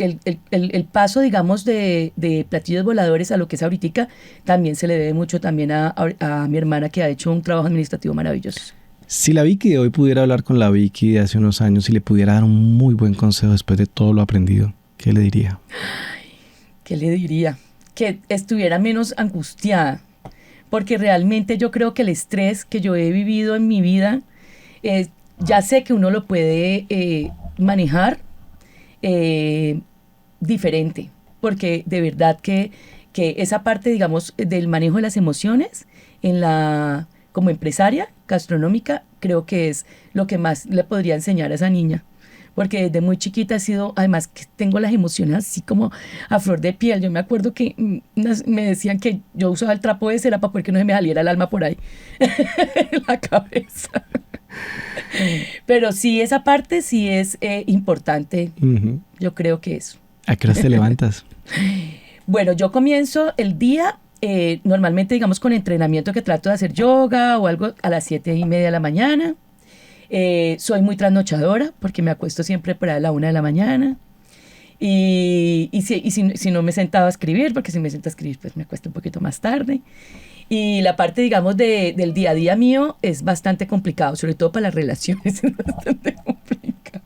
el paso, digamos, de platillos voladores a lo que es ahorita, también se le debe mucho también a mi hermana, que ha hecho un trabajo administrativo maravilloso. Si la Vicky de hoy pudiera hablar con la Vicky de hace unos años y le pudiera dar un muy buen consejo después de todo lo aprendido, ¿qué le diría? ¿Qué le diría? Que estuviera menos angustiada, porque realmente yo creo que el estrés que yo he vivido en mi vida, ya sé que uno lo puede manejar diferente, porque de verdad que esa parte, digamos, del manejo de las emociones como empresaria gastronómica, creo que es lo que más le podría enseñar a esa niña, porque desde muy chiquita ha sido, además que tengo las emociones así como a flor de piel. Yo me acuerdo que me decían que yo usaba el trapo de cera para poder que no se me saliera el alma por ahí en la cabeza. Pero sí, esa parte sí es importante. Uh-huh. Yo creo que eso. ¿A qué hora te levantas? Bueno, yo comienzo el día normalmente, digamos, con entrenamiento, que trato de hacer yoga o algo a las 7:30 de la mañana. Soy muy trasnochadora porque me acuesto siempre por ahí a la 1 de la mañana. Y si no me sentaba a escribir, porque si me siento a escribir, pues me acuesto un poquito más tarde. Y la parte, digamos, del día a día mío es bastante complicado, sobre todo para las relaciones, es bastante complicado.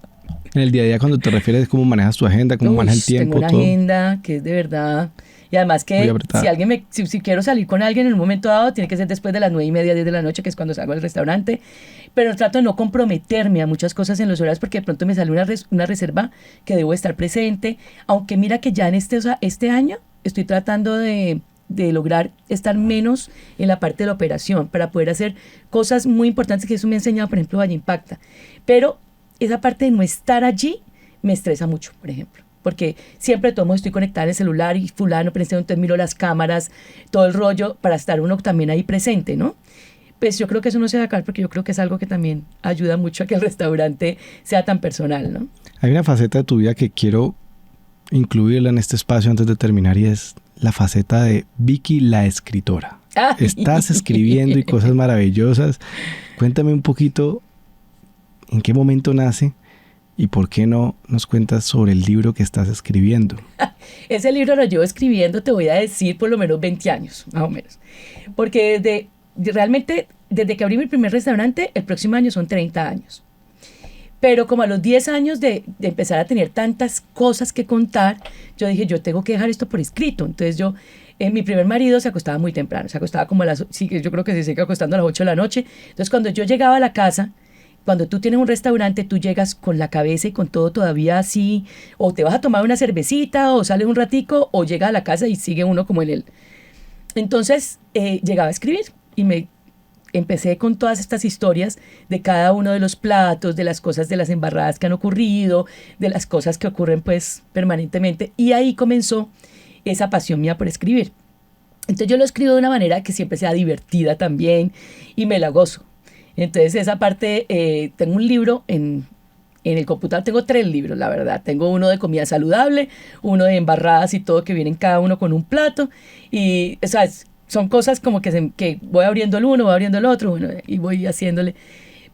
En el día a día, cuando te refieres, ¿cómo manejas tu agenda? ¿Cómo manejas el tiempo? Tengo una agenda que es de verdad. Y además que si quiero salir con alguien en un momento dado, tiene que ser después de las 9:30, 10 de la noche, que es cuando salgo al restaurante. Pero trato de no comprometerme a muchas cosas en los horarios, porque de pronto me sale una reserva que debo estar presente. Aunque mira que ya en este año estoy tratando de lograr estar menos en la parte de la operación para poder hacer cosas muy importantes, que eso me ha enseñado, por ejemplo, Valle Impacta. Pero esa parte de no estar allí me estresa mucho, por ejemplo, porque siempre estoy conectada en el celular y fulano, pero entonces miro las cámaras, todo el rollo, para estar uno también ahí presente, ¿no? Pues yo creo que eso no se va a acabar, porque yo creo que es algo que también ayuda mucho a que el restaurante sea tan personal, ¿no? Hay una faceta de tu vida que quiero incluirla en este espacio antes de terminar, y es la faceta de Vicky la escritora. ¡Ay! Estás escribiendo y cosas maravillosas. Cuéntame un poquito en qué momento nace y por qué no nos cuentas sobre el libro que estás escribiendo. Ese libro lo llevo escribiendo, te voy a decir, por lo menos 20 años, más o menos. Porque realmente, desde que abrí mi primer restaurante, el próximo año son 30 años. Pero como a los 10 años de empezar a tener tantas cosas que contar, yo dije, yo tengo que dejar esto por escrito. Entonces mi primer marido se acostaba muy temprano, se acostaba como yo creo que se sigue acostando a las 8 de la noche. Entonces cuando yo llegaba a la casa, cuando tú tienes un restaurante, tú llegas con la cabeza y con todo todavía así, o te vas a tomar una cervecita, o sales un ratico, o llega a la casa y sigue uno como en él. Entonces llegaba a escribir y empecé con todas estas historias de cada uno de los platos, de las cosas, de las embarradas que han ocurrido, de las cosas que ocurren pues permanentemente. Y ahí comenzó esa pasión mía por escribir. Entonces yo lo escribo de una manera que siempre sea divertida también y me la gozo. Entonces esa parte, tengo un libro en el computador, tengo 3 libros, la verdad. Tengo uno de comida saludable, uno de embarradas y todo, que vienen cada uno con un plato. Y, o sea, son cosas como que voy abriendo el uno, voy abriendo el otro, bueno, y voy haciéndole.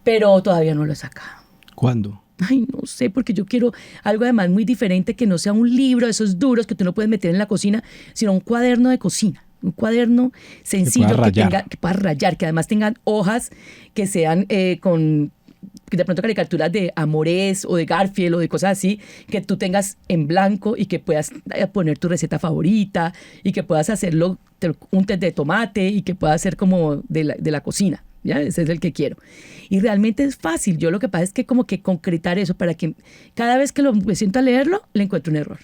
Pero todavía no lo he sacado. ¿Cuándo? Ay, no sé, porque yo quiero algo además muy diferente, que no sea un libro de esos duros que tú no puedes meter en la cocina, sino un cuaderno de cocina. Un cuaderno sencillo que pueda rayar, que además tengan hojas que sean con de pronto caricaturas de Amores o de Garfield o de cosas así, que tú tengas en blanco y que puedas poner tu receta favorita y que puedas hacerlo un té de tomate y que pueda ser como de la cocina. ¿Ya? Ese es el que quiero. Y realmente es fácil. Yo lo que pasa es que como que concretar eso para que cada vez que me siento a leerlo, le encuentro un error.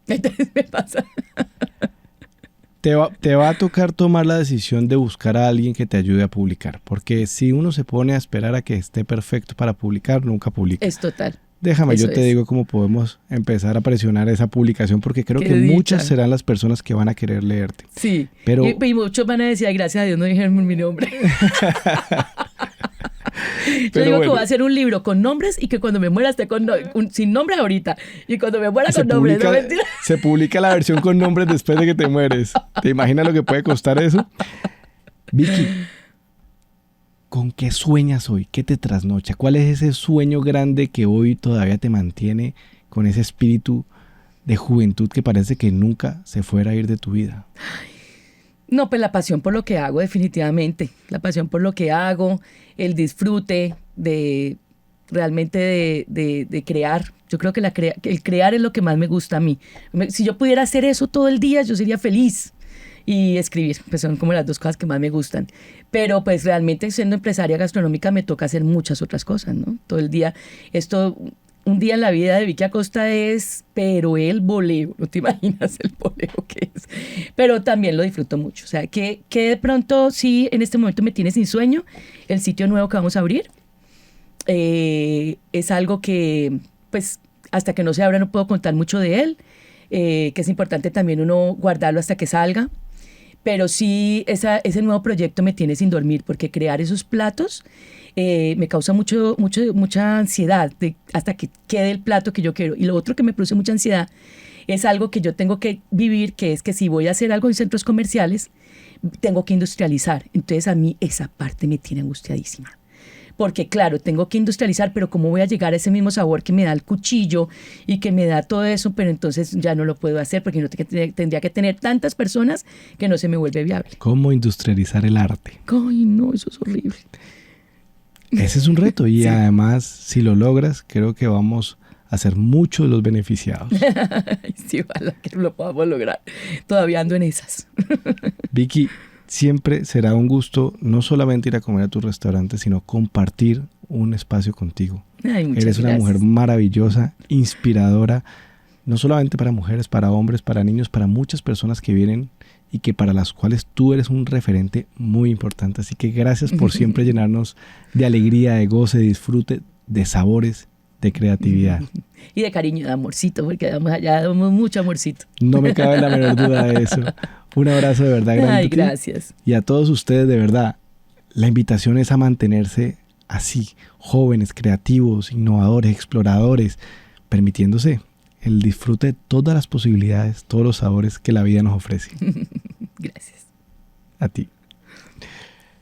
Entonces me pasa. Te va a tocar tomar la decisión de buscar a alguien que te ayude a publicar, porque si uno se pone a esperar a que esté perfecto para publicar, nunca publica. Es total. Déjame, yo te digo cómo podemos empezar a presionar esa publicación, porque creo que muchas serán las personas que van a querer leerte. Sí, pero y muchos van a decir, ay, gracias a Dios no dijeron mi nombre. Yo digo que voy a hacer un libro con nombres y que cuando me muera esté sin nombre ahorita. Y cuando me muera con nombres. ¿No? Se publica la versión con nombres después de que te mueres. ¿Te imaginas lo que puede costar eso? Vicky, ¿con qué sueñas hoy? ¿Qué te trasnocha? ¿Cuál es ese sueño grande que hoy todavía te mantiene con ese espíritu de juventud que parece que nunca se fuera a ir de tu vida? No, pues la pasión por lo que hago, definitivamente. La pasión por lo que hago, el disfrute de realmente de crear. Yo creo que el crear es lo que más me gusta a mí. Si yo pudiera hacer eso todo el día, yo sería feliz. Y escribir, pues son como las dos cosas que más me gustan. Pero pues realmente siendo empresaria gastronómica me toca hacer muchas otras cosas, ¿no? Todo el día, un día en la vida de Vicky Acosta es, pero el boleo, no te imaginas el boleo que es. Pero también lo disfruto mucho. O sea, que de pronto sí, en este momento me tiene sin sueño el sitio nuevo que vamos a abrir. Es algo que, pues, hasta que no se abra no puedo contar mucho de él, que es importante también uno guardarlo hasta que salga. Pero sí, ese nuevo proyecto me tiene sin dormir, porque crear esos platos me causa mucha ansiedad hasta que quede el plato que yo quiero. Y lo otro que me produce mucha ansiedad es algo que yo tengo que vivir, que es que si voy a hacer algo en centros comerciales, tengo que industrializar. Entonces a mí esa parte me tiene angustiadísima. Porque claro, tengo que industrializar, pero ¿cómo voy a llegar a ese mismo sabor que me da el cuchillo y que me da todo eso? Pero entonces ya no lo puedo hacer porque tendría que tener tantas personas que no se me vuelve viable. ¿Cómo industrializar el arte? Ay, no, eso es horrible. Ese es un reto y sí. Además, si lo logras, creo que vamos a ser muchos los beneficiados. Sí, ojalá que lo podamos lograr. Todavía ando en esas. Vicky, siempre será un gusto no solamente ir a comer a tu restaurante, sino compartir un espacio contigo. Ay, Eres una mujer maravillosa, inspiradora, no solamente para mujeres, para hombres, para niños, para muchas personas que vienen y que para las cuales tú eres un referente muy importante. Así que gracias por siempre llenarnos de alegría, de goce, de disfrute, de sabores, de creatividad. Y de cariño, de amorcito, porque allá damos mucho amorcito. No me cabe la menor duda de eso. Un abrazo de verdad grande. Ay, gracias. Y a todos ustedes, de verdad, la invitación es a mantenerse así, jóvenes, creativos, innovadores, exploradores, permitiéndose el disfrute de todas las posibilidades, todos los sabores que la vida nos ofrece. Gracias. A ti.